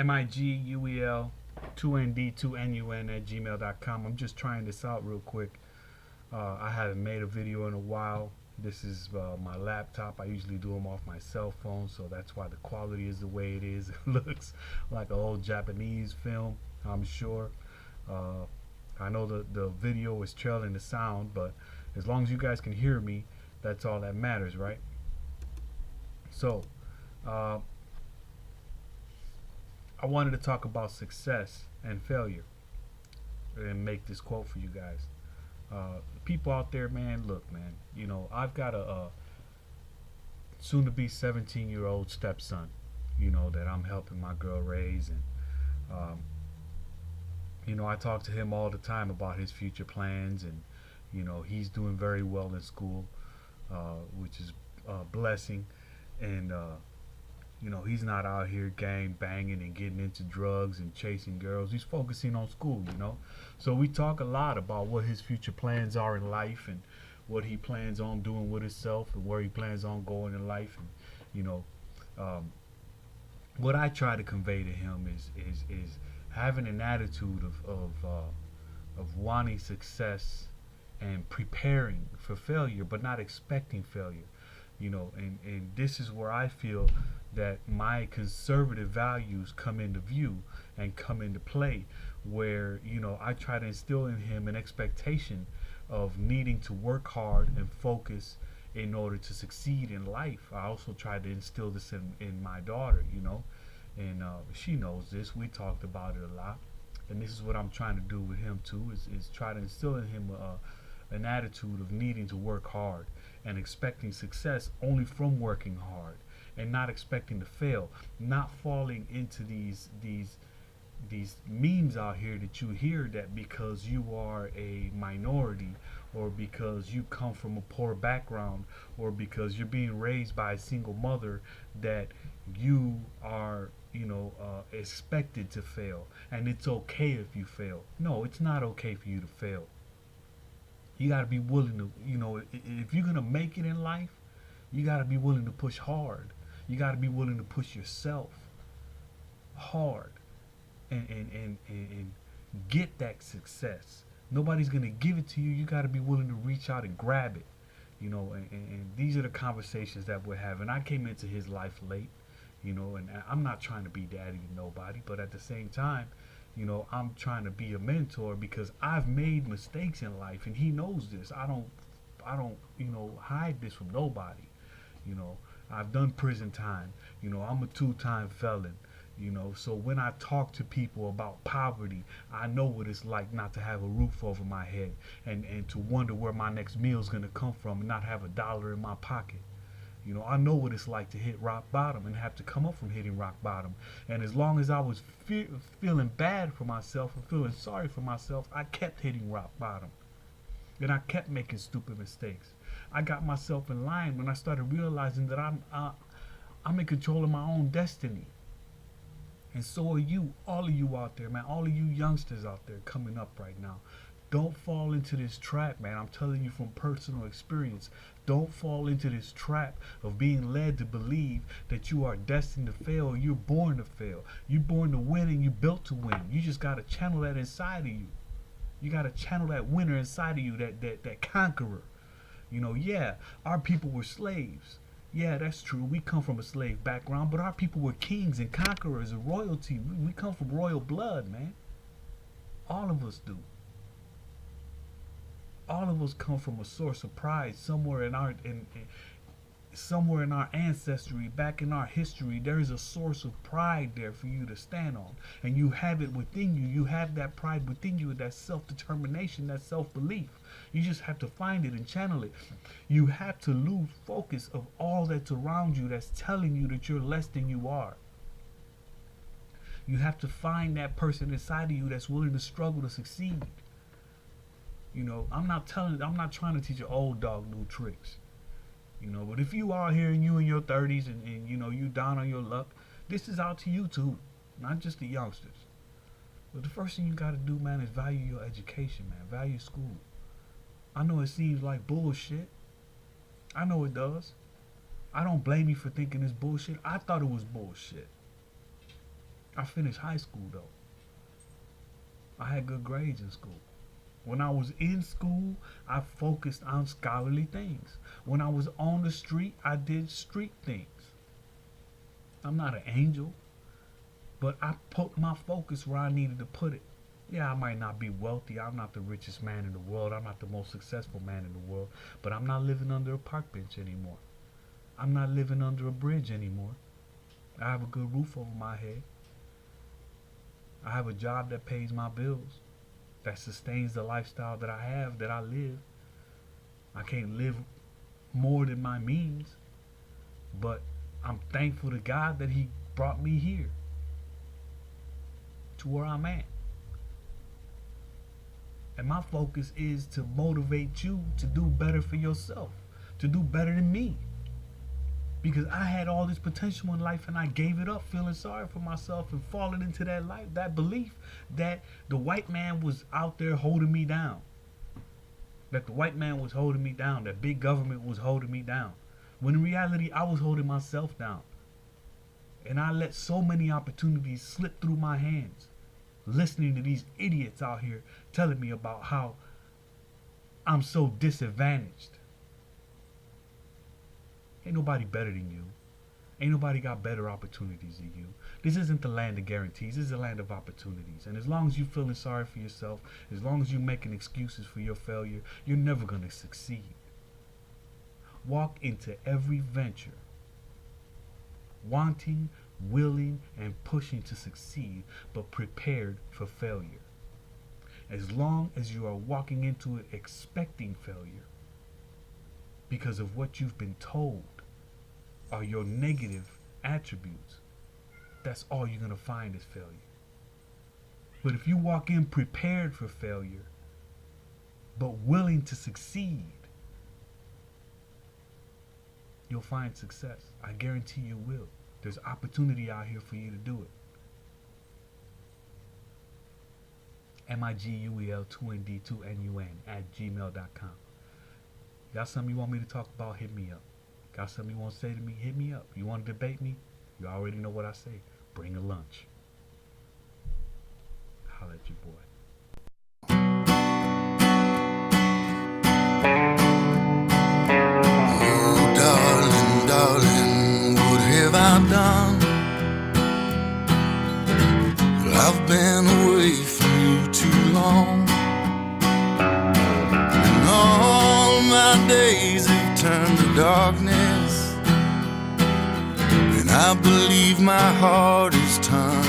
miguel2nd2nun@gmail.com. I'm just trying this out real quick. I haven't made a video in a while. This is my laptop. I usually do them off my cell phone, so that's why the quality is the way it is. It looks like an old Japanese film, I'm sure. Uh, I know the video is trailing the sound, but as long as you guys can hear me, that's all that matters, right? So, uh, I wanted to talk about success and failure and make this quote for you guys. People out there, man, look, man, I've got a soon to be 17-year-old stepson, that I'm helping my girl raise. And, um, I talk to him all the time about his future plans. And, he's doing very well in school, which is a blessing. And, he's not out here gang banging and getting into drugs and chasing girls. He's focusing on school. So we talk a lot about what his future plans are in life and what he plans on doing with himself and where he plans on going in life. And, you know, um, what I try to convey to him is having an attitude of wanting success and preparing for failure, but not expecting failure. And this is where I feel that my conservative values come into view and come into play, where I try to instill in him an expectation of needing to work hard and focus in order to succeed in life. I also try to instill this in my daughter. And she knows this. We talked about it a lot, and this is what I'm trying to do with him too, is try to instill in him an attitude of needing to work hard and expecting success only from working hard, and not expecting to fail, not falling into these memes out here that you hear, that because you are a minority, or because you come from a poor background, or because you're being raised by a single mother, that you are expected to fail, and it's okay if you fail. No, it's not okay for you to fail. You got to be willing to, if you're going to make it in life, you got to be willing to push hard. You got to be willing to push yourself hard, and get that success. Nobody's going to give it to you. You got to be willing to reach out and grab it. And these are the conversations that we're having. I came into his life late, and I'm not trying to be daddy to nobody, but at the same time, I'm trying to be a mentor because I've made mistakes in life, and he knows this. I don't hide this from nobody. You know, I've done prison time. I'm a two-time felon. So when I talk to people about poverty, I know what it's like not to have a roof over my head, and to wonder where my next meal is going to come from and not have a dollar in my pocket. I know what it's like to hit rock bottom and have to come up from hitting rock bottom. And as long as I was feeling bad for myself and feeling sorry for myself, I kept hitting rock bottom. And I kept making stupid mistakes. I got myself in line when I started realizing that I'm in control of my own destiny. And so are you, all of you out there, man, all of you youngsters out there coming up right now. Don't fall into this trap, man. I'm telling you from personal experience. Don't fall into this trap of being led to believe that you are destined to fail. You're born to fail. You're born to win, and you're built to win. You just got to channel that inside of you. You got to channel that winner inside of you, that conqueror. Yeah, our people were slaves. Yeah, that's true. We come from a slave background, but our people were kings and conquerors and royalty. We come from royal blood, man. All of us do. All of us come from a source of pride somewhere somewhere in our ancestry, back in our history. There is a source of pride there for you to stand on, and you have it within you. You have that pride within you, that self-determination, that self-belief. You just have to find it and channel it. You have to lose focus of all that's around you that's telling you that you're less than you are. You have to find that person inside of you that's willing to struggle to succeed. I'm not trying to teach an old dog new tricks. But if you are here and you in your 30s, and you down on your luck, this is out to you too, not just the youngsters. But the first thing you got to do, man, is value your education, man. Value school. I know it seems like bullshit. I know it does. I don't blame you for thinking it's bullshit. I thought it was bullshit. I finished high school though. I had good grades in school. When I was in school, I focused on scholarly things. When I was on the street, I did street things. I'm not an angel, but I put my focus where I needed to put it. Yeah, I might not be wealthy. I'm not the richest man in the world. I'm not the most successful man in the world. But I'm not living under a park bench anymore. I'm not living under a bridge anymore. I have a good roof over my head. I have a job that pays my bills, that sustains the lifestyle that I have, that I live. I can't live more than my means, but I'm thankful to God that He brought me here to where I'm at. And my focus is to motivate you to do better for yourself, to do better than me. Because I had all this potential in life and I gave it up feeling sorry for myself and falling into that life, that belief that the white man was out there holding me down. That the white man was holding me down, that big government was holding me down. When in reality, I was holding myself down. And I let so many opportunities slip through my hands, listening to these idiots out here telling me about how I'm so disadvantaged. Ain't nobody better than you. Ain't nobody got better opportunities than you. This isn't the land of guarantees. This is the land of opportunities. And as long as you're feeling sorry for yourself, as long as you're making excuses for your failure, you're never going to succeed. Walk into every venture wanting, willing, and pushing to succeed, but prepared for failure. As long as you are walking into it expecting failure, because of what you've been told are your negative attributes, that's all you're going to find is failure. But if you walk in prepared for failure, but willing to succeed, you'll find success. I guarantee you will. There's opportunity out here for you to do it. MIGUEL2ND2NUN@gmail.com. Got something you want me to talk about? Hit me up. Got something you want to say to me? Hit me up. You want to debate me? You already know what I say. Bring a lunch. Holla at your boy. Oh, darling, darling, what have I done? Well, I've been away from you too long. My days have turned to darkness, and I believe my heart is turned